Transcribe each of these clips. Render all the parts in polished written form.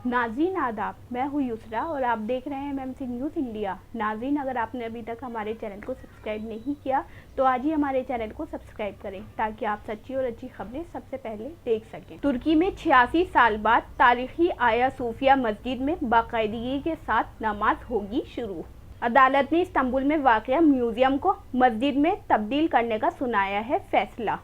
नाज़रीन आदाब, मैं हूँ युसरा और आप देख रहे हैं एमएमसी न्यूज़ इंडिया। नाज़रीन, अगर आपने अभी तक हमारे चैनल को सब्सक्राइब नहीं किया तो आज ही हमारे चैनल को सब्सक्राइब करें ताकि आप सच्ची और अच्छी खबरें सबसे पहले देख सकें। तुर्की में 86 साल बाद तारीखी आया सूफिया मस्जिद में बाकायदगी के साथ नमाज होगी शुरू। अदालत ने इस्तांबुल में वाक़या म्यूजियम को मस्जिद में तब्दील करने का सुनाया है फैसला।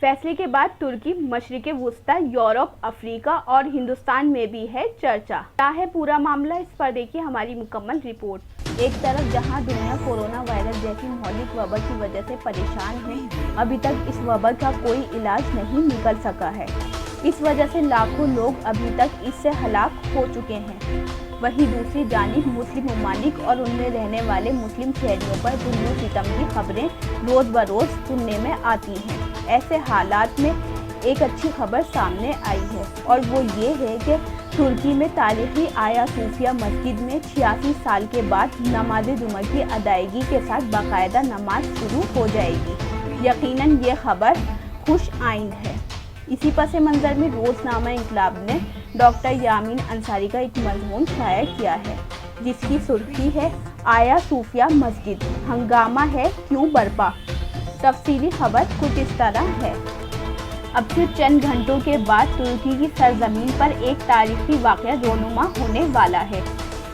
फैसले के बाद तुर्की, मशरिक़े वुस्ता, यूरोप, अफ्रीका और हिंदुस्तान में भी है चर्चा। क्या है पूरा मामला, इस पर देखिए हमारी मुकम्मल रिपोर्ट। एक तरफ जहां दुनिया कोरोना वायरस जैसी मौलिक वबा की वजह से परेशान है, अभी तक इस वबा का कोई इलाज नहीं निकल सका है। इस वजह से लाखों लोग अभी तक इससे हलाक हो चुके हैं। वहीं दूसरी जानिब मुस्लिम ममालिक और उनमें रहने वाले मुस्लिम शहरियों पर जुल्म सितम की खबरें रोज़ बरोज़ सुनने में आती हैं। ऐसे हालात में एक अच्छी खबर सामने आई है और वो ये है कि तुर्की में तारीखी आया सूफिया मस्जिद में 86 साल के बाद नमाज जुमा की अदायगी के साथ बाकायदा नमाज शुरू हो जाएगी। यकीनन ये खबर खुश आइंद है। इसी पस मंज़र में रोज़नामा इंकलाब ने डॉक्टर यामीन अंसारी का एक मज़मून शाया किया है जिसकी सुर्खी है, आया सूफिया मस्जिद, हंगामा है क्यों बरपा। तफसीली खबर कुछ इस तरह है। अब से चंद घंटों के बाद तुर्की की सरजमीन पर एक तारीखी वाक़या रोनुमा होने वाला है।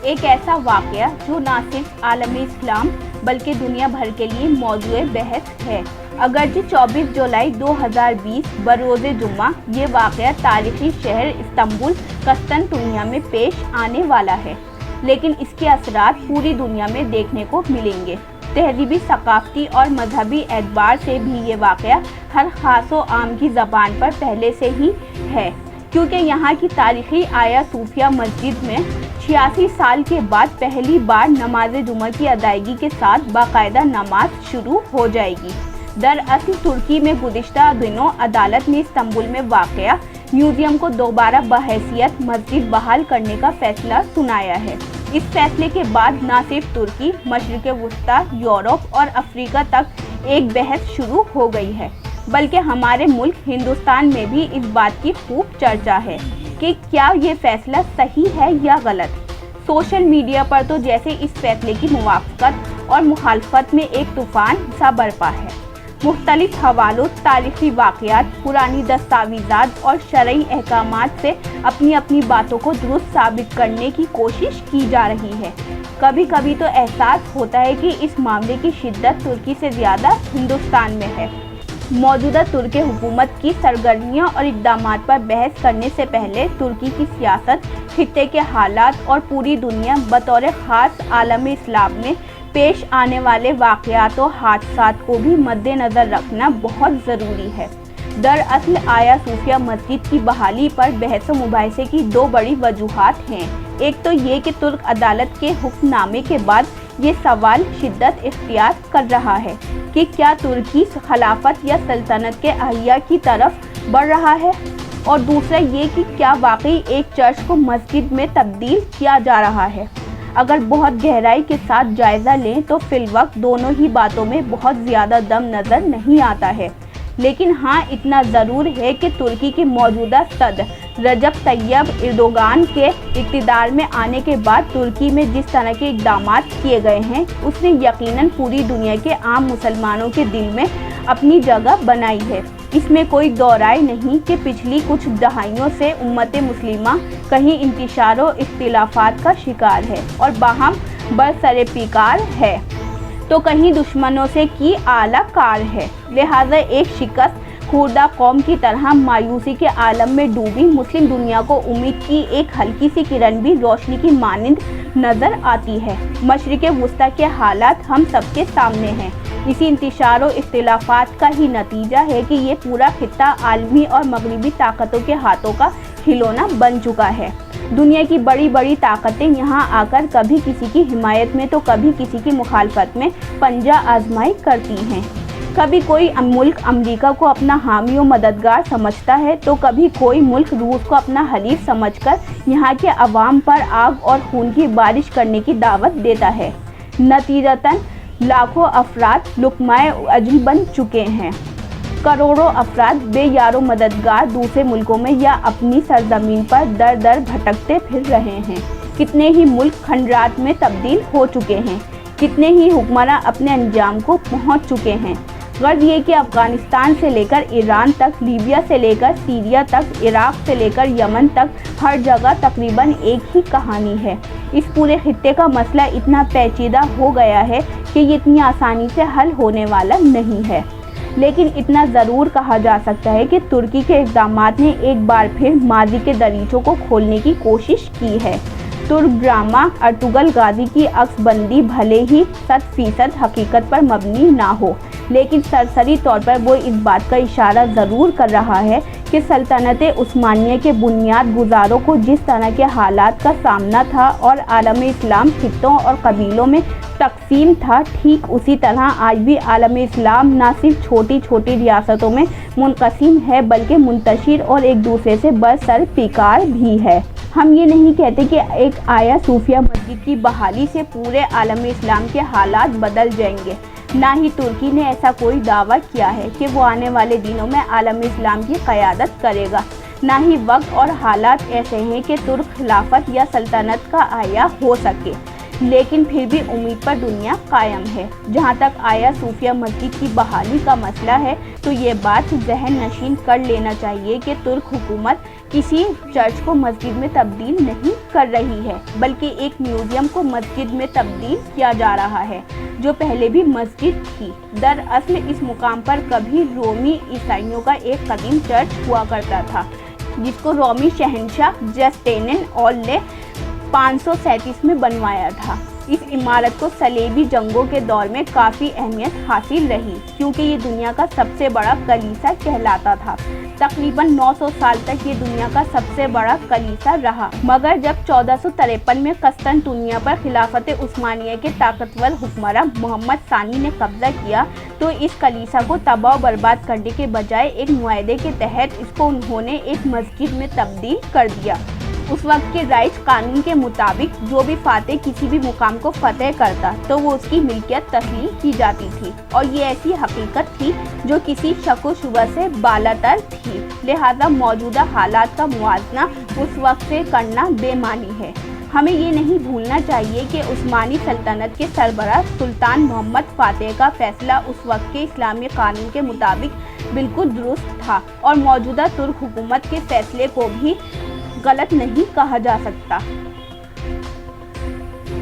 एक ऐसा वाक़या जो न सिर्फ आलम इस्लाम बल्कि दुनिया भर के लिए मौजूए बहस है। अगरचे 24 जुलाई 2020 बरोज़े जुम्मा ये वाक़या तारीखी शहर इस्तांबुल कस्तंतुनिया में पेश आने वाला है, लेकिन इसके असरात पूरी दुनिया में देखने को मिलेंगे। तहज़ीबी, सकाफ़ती और मजहबी एतबार से भी ये वाक़या हर ख़ास व आम की ज़बान पर पहले से ही है, क्योंकि यहाँ की तारीखी आया सूफिया मस्जिद में 86 साल के बाद पहली बार नमाज जुमा की अदायगी के साथ बाकायदा नमाज शुरू हो जाएगी। दरअसल तुर्की में गुज़िश्ता दिनों अदालत ने इस्तांबुल में वाक़या म्यूजियम को दोबारा बहैसियत मस्जिद बहाल करने का फैसला सुनाया है। इस फैसले के बाद न सिर्फ तुर्की, मशरिक़े वुस्ता, यूरोप और अफ्रीका तक एक बहस शुरू हो गई है, बल्कि हमारे मुल्क हिंदुस्तान में भी इस बात की खूब चर्चा है कि क्या ये फैसला सही है या गलत। सोशल मीडिया पर तो जैसे इस फैसले की मुवाफ़क़त और मुखालफत में एक तूफ़ान सा बरपा है। मुख्तलिफ हवालों, तारीख़ी वाक़यात, पुरानी दस्तावेज़ात और शरई अहकामात से अपनी अपनी बातों को दुरुस्त साबित करने की कोशिश की जा रही है। कभी कभी तो एहसास होता है कि इस मामले की शिद्दत तुर्की से ज़्यादा हिंदुस्तान में है। मौजूदा तुर्की हुकूमत की सरगर्मियों और इक़दामात पर बहस करने से पहले तुर्की की सियासत, खित्ते के हालात और पूरी दुनिया बतौर ख़ास आलम इस्लाम में पेश आने वाले वाक़यात और हादसात को भी मद्देनज़र रखना बहुत ज़रूरी है। दरअसल आया सूफिया मस्जिद की बहाली पर बहस व मुबाहिसे की दो बड़ी वजूहात हैं। एक तो ये कि तुर्क अदालत के हुक्मनामे के बाद ये सवाल शिद्दत इख्तियार कर रहा है कि क्या तुर्की खिलाफत या सल्तनत के अहिया की तरफ बढ़ रहा है, और दूसरा ये कि क्या वाकई एक चर्च को मस्जिद में तब्दील किया जा रहा है। अगर बहुत गहराई के साथ जायज़ा लें तो फिलवक्त दोनों ही बातों में बहुत ज़्यादा दम नज़र नहीं आता है, लेकिन हाँ इतना ज़रूर है कि तुर्की के मौजूदा सदर रजब तैयब एर्दोगान के इक़्तिदार में आने के बाद तुर्की में जिस तरह के इक़दामात किए गए हैं उसने यकीनन पूरी दुनिया के आम मुसलमानों के दिल में अपनी जगह बनाई है। इसमें कोई दो राय नहीं कि पिछली कुछ दहाइयों से उम्मत मुस्लिमा कहीं इंतशार और इख्तिलाफात का शिकार है और बाहम बरसरे पिकार है, तो कहीं दुश्मनों से की आला कार है। लिहाजा एक शिकस्त खुर्दा कौम की तरह मायूसी के आलम में डूबी मुस्लिम दुनिया को उम्मीद की एक हल्की सी किरण भी रोशनी की मानिंद नज़र आती है। मशरिक़े वुस्ता के हालात हम सबके सामने हैं। इसी इंतशार और इख्तिलाफात का ही नतीजा है कि ये पूरा खित्ता आलमी और मगरबी ताकतों के हाथों का खिलौना बन चुका है। दुनिया की बड़ी बड़ी ताकतें यहाँ आकर कभी किसी की हिमायत में तो कभी किसी की मुखालफत में पंजा आजमाई करती हैं। कभी कोई मुल्क अमेरिका को अपना हामी और मददगार समझता है तो कभी कोई मुल्क रूस को अपना हलीफ समझकर यहाँ के अवाम पर आग और खून की बारिश करने की दावत देता है। नतीजतन लाखों अफराद लुक़माए अजल बन चुके हैं। करोड़ों अफराद बेयारो मददगार दूसरे मुल्कों में या अपनी सरजमीन पर दर दर भटकते फिर रहे हैं। कितने ही मुल्क खंडरात में तब्दील हो चुके हैं, कितने ही हुक्मरान अपने अंजाम को पहुंच चुके हैं। गर्ज ये कि अफगानिस्तान से लेकर ईरान तक, लीबिया से लेकर सीरिया तक, इराक से लेकर यमन तक, हर जगह तकरीबन एक ही कहानी है। इस पूरे खित्ते का मसला इतना पेचीदा हो गया है कि ये इतनी आसानी से हल होने वाला नहीं है। लेकिन इतना ज़रूर कहा जा सकता है कि तुर्की के इक़दामात ने एक बार फिर माजी के दरीचों को खोलने की कोशिश की है। तुर्क ड्रामा अर्तुगल गाजी की अक्सबंदी भले ही 100% हकीकत पर मबनी ना हो, लेकिन सरसरी तौर पर वो इस बात का इशारा ज़रूर कर रहा है कि सल्तनत उस्मानिया के बुनियाद गुजारों को जिस तरह के हालात का सामना था और आलम इस्लाम खित्तों और कबीलों में तकसीम था, ठीक उसी तरह आज भी आलम इस्लाम ना सिर्फ छोटी छोटी रियासतों में मुनक़सिम है बल्कि मुंतशिर और एक दूसरे से बरसर पिकार भी है। हम ये नहीं कहते कि एक आया सूफिया मस्जिद की बहाली से पूरे आलम इस्लाम के हालात बदल जाएंगे। ना ही तुर्की ने ऐसा कोई दावा किया है कि वो आने वाले दिनों में आलम इस्लाम की क़यादत करेगा। ना ही वक्त और हालात ऐसे हैं कि तुर्क खिलाफत या सल्तनत का आया हो सके, लेकिन फिर भी उम्मीद पर दुनिया कायम है। जहाँ तक आया सूफिया मस्जिद की बहाली का मसला है तो ये बात जहन नशीन कर लेना चाहिए कि तुर्क हुकूमत किसी चर्च को मस्जिद में तब्दील नहीं कर रही है, बल्कि एक म्यूज़ियम को मस्जिद में तब्दील किया जा रहा है जो पहले भी मस्जिद थी। दरअसल इस मुकाम पर कभी रोमी ईसाइयों का एक कदीम चर्च हुआ करता था जिसको रोमी शहंशाह जस्टिनियन ने 537 में बनवाया था। इस इमारत को सलेबी जंगों के दौर में काफ़ी अहमियत हासिल रही क्योंकि ये दुनिया का सबसे बड़ा कलीसा कहलाता था। तकरीबन 900 साल तक ये दुनिया का सबसे बड़ा कलीसा रहा, मगर जब 1453 में कस्तंतुनिया पर खिलाफत उस्मानिया के ताकतवर हुक्मरान मोहम्मद सानी ने कब्जा किया तो इस कलीसा को तबाह बर्बाद करने के बजाय एक मुआहदे के तहत इसको उन्होंने एक मस्जिद में तब्दील कर दिया। उस वक्त के राइज कानून के मुताबिक जो भी फातेह किसी भी मुकाम को फतेह करता तो वो उसकी मिल्कियत तस्लीम की जाती थी और ये ऐसी हकीकत थी जो किसी शक व शुबह से बालातर थी। लिहाजा मौजूदा हालात का मुआवजा उस वक्त से करना बेमानी है। हमें ये नहीं भूलना चाहिए कि उस्मानी सल्तनत के सरबराह सुल्तान मोहम्मद फातेह का फैसला उस वक्त के इस्लामी कानून के मुताबिक बिल्कुल दुरुस्त था और मौजूदा तुर्क हुकूमत के फैसले को भी गलत नहीं कहा जा सकता।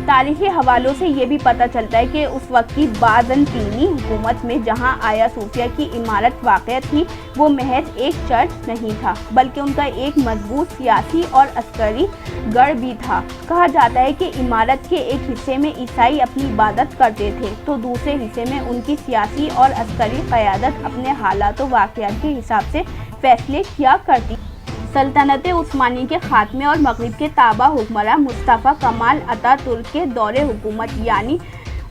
तारीखी हवालों से ये भी पता चलता है कि उस वक्त की बाज़ंतीनी हुकूमत में जहां आया सूफिया की इमारत वाक़या थी वो महज एक चर्च नहीं था बल्कि उनका एक मजबूत सियासी और अस्करी गढ़ भी था। कहा जाता है कि इमारत के एक हिस्से में ईसाई अपनी इबादत करते थे तो दूसरे हिस्से में उनकी सियासी और अस्करी क़यादत अपने हालात व वाक़यात के हिसाब से फैसले किया करती। सल्तनत उस्मानी के खात्मे और मगरिब के ताबा हुक्मरान मुस्तफ़ा कमाल अतातुर्क के दौरे हुकूमत यानी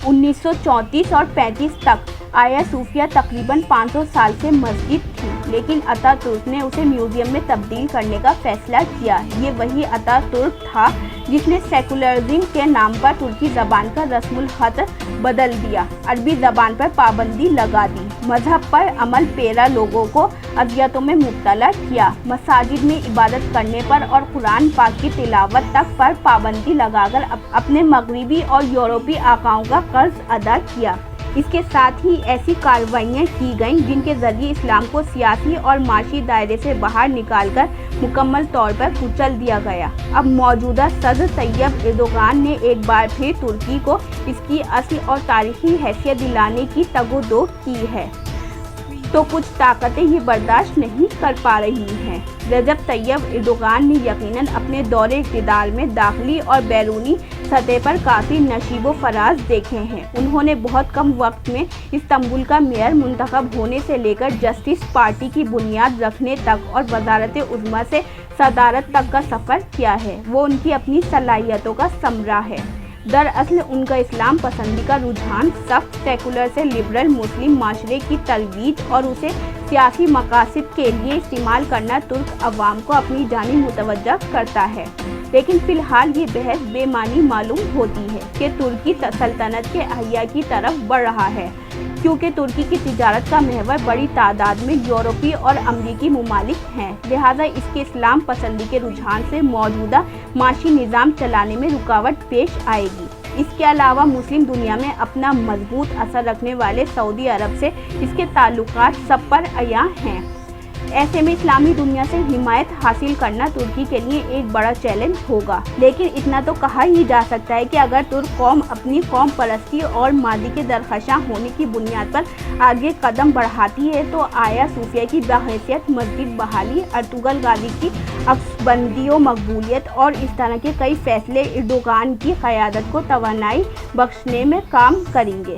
1934 और 35 तक आया सूफिया तकरीबन 500 साल से मस्जिद थी, लेकिन अतातुर्क ने उसे म्यूज़ियम में तब्दील करने का फैसला किया। ये वही अतातुर्क था जिसने सेकुलरिज्म के नाम पर तुर्की ज़बान का रस्मुल ख़त बदल दिया, अरबी ज़बान पर पाबंदी लगा दी, मजहब पर अमल पेरा लोगों को अज़ियतों में मुब्तला किया, मसाजिद में इबादत करने पर और कुरान पाक की तिलावत तक पर पाबंदी लगाकर अपने मगरिबी और यूरोपीय आकाओं का कर्ज अदा किया। इसके साथ ही ऐसी कार्रवाइयाँ की गईं जिनके ज़रिए इस्लाम को सियासी और माशी दायरे से बाहर निकालकर मुकम्मल तौर पर कुचल दिया गया। अब मौजूदा सदर तैयब एर्दोगान ने एक बार फिर तुर्की को इसकी असल और तारीखी हैसियत दिलाने की तगोदो की है, तो कुछ ताकतें ये बर्दाश्त नहीं कर पा रही हैं। रजब तैयब एर्दोगान ने यकीनन अपने दौरे इक़्तिदार में दाखिली और बैरूनी सतह पर काफ़ी नशीबो फराज देखे हैं। उन्होंने बहुत कम वक्त में इस्तांबुल का मेयर मुंतखब होने से लेकर जस्टिस पार्टी की बुनियाद रखने तक और वज़ारत उज़्मा से सदारत तक का सफ़र किया है। वो उनकी अपनी सलाहियतों का समरा है। दरअसल उनका इस्लाम पसंदी का रुझान सख्त सेकुलर से लिबरल मुस्लिम माशरे की तरवीज और उसे सियासी मकासद के लिए इस्तेमाल करना तुर्क अवाम को अपनी जानिब मुतवज्जा करता है। लेकिन फ़िलहाल ये बहस बेमानी मालूम होती है कि तुर्की सल्तनत के अहिया की तरफ बढ़ रहा है। क्योंकि तुर्की की तिजारत का महवर बड़ी तादाद में यूरोपीय और अमरीकी ममालिक हैं, लिहाजा इसके इस्लाम पसंदी के रुझान से मौजूदा माशी निज़ाम चलाने में रुकावट पेश आएगी। इसके अलावा मुस्लिम दुनिया में अपना मजबूत असर रखने वाले सऊदी अरब से इसके ताल्लुकात सब पर अयां हैं। ऐसे में इस्लामी दुनिया से हिमायत हासिल करना तुर्की के लिए एक बड़ा चैलेंज होगा। लेकिन इतना तो कहा ही जा सकता है कि अगर तुर्क कौम अपनी कौम परस्ती और मादी के दरख्शां होने की बुनियाद पर आगे कदम बढ़ाती है तो आया सूफिया की बाहैसियत मस्जिद बहाली, अर्तुगल गाजी की अक्सबंदी व मकबूलियत और इस तरह के कई फैसले एर्दोगान की क़यादत को तवानाई बख्शने में काम करेंगे।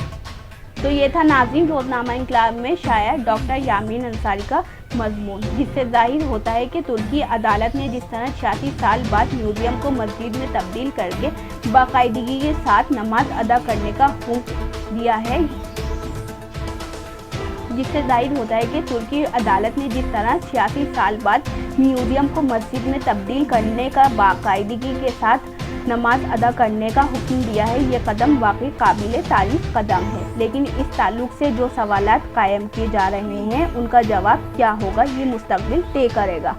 तो ये था नाज़रीन रोज़नामा इनकलाब में शाया डॉक्टर यामीन अंसारी का मजमून, जिससे जाहिर होता है कि तुर्की अदालत ने जिस तरह 86 साल बाद म्यूजियम को मस्जिद में तब्दील करके बाकायदगी के साथ नमाज अदा करने का हुक्म दिया है, जिससे जाहिर होता है कि तुर्की अदालत ने जिस तरह 86 साल बाद म्यूजियम को मस्जिद में तब्दील करने का बाकायदगी के साथ नमाज अदा करने का हुक्म दिया है, ये कदम वाकई काबिल तारीफ कदम है। लेकिन इस ताल्लुक से जो सवालात कायम किए जा रहे हैं उनका जवाब क्या होगा, ये मुस्तकबिल तय करेगा।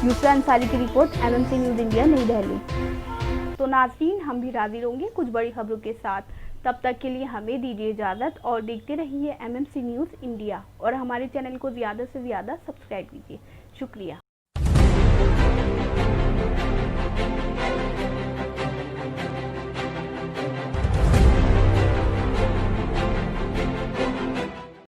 यूसरा अंसारी की रिपोर्ट, MMC न्यूज़ इंडिया, नई दिल्ली। तो नाज़रीन, हम भी हाजिर होंगे कुछ बड़ी खबरों के साथ। तब तक के लिए हमें दीजिए इजाज़त और देखते रहिए MMC न्यूज़ इंडिया और हमारे चैनल को ज़्यादा से ज़्यादा सब्सक्राइब कीजिए। शुक्रिया।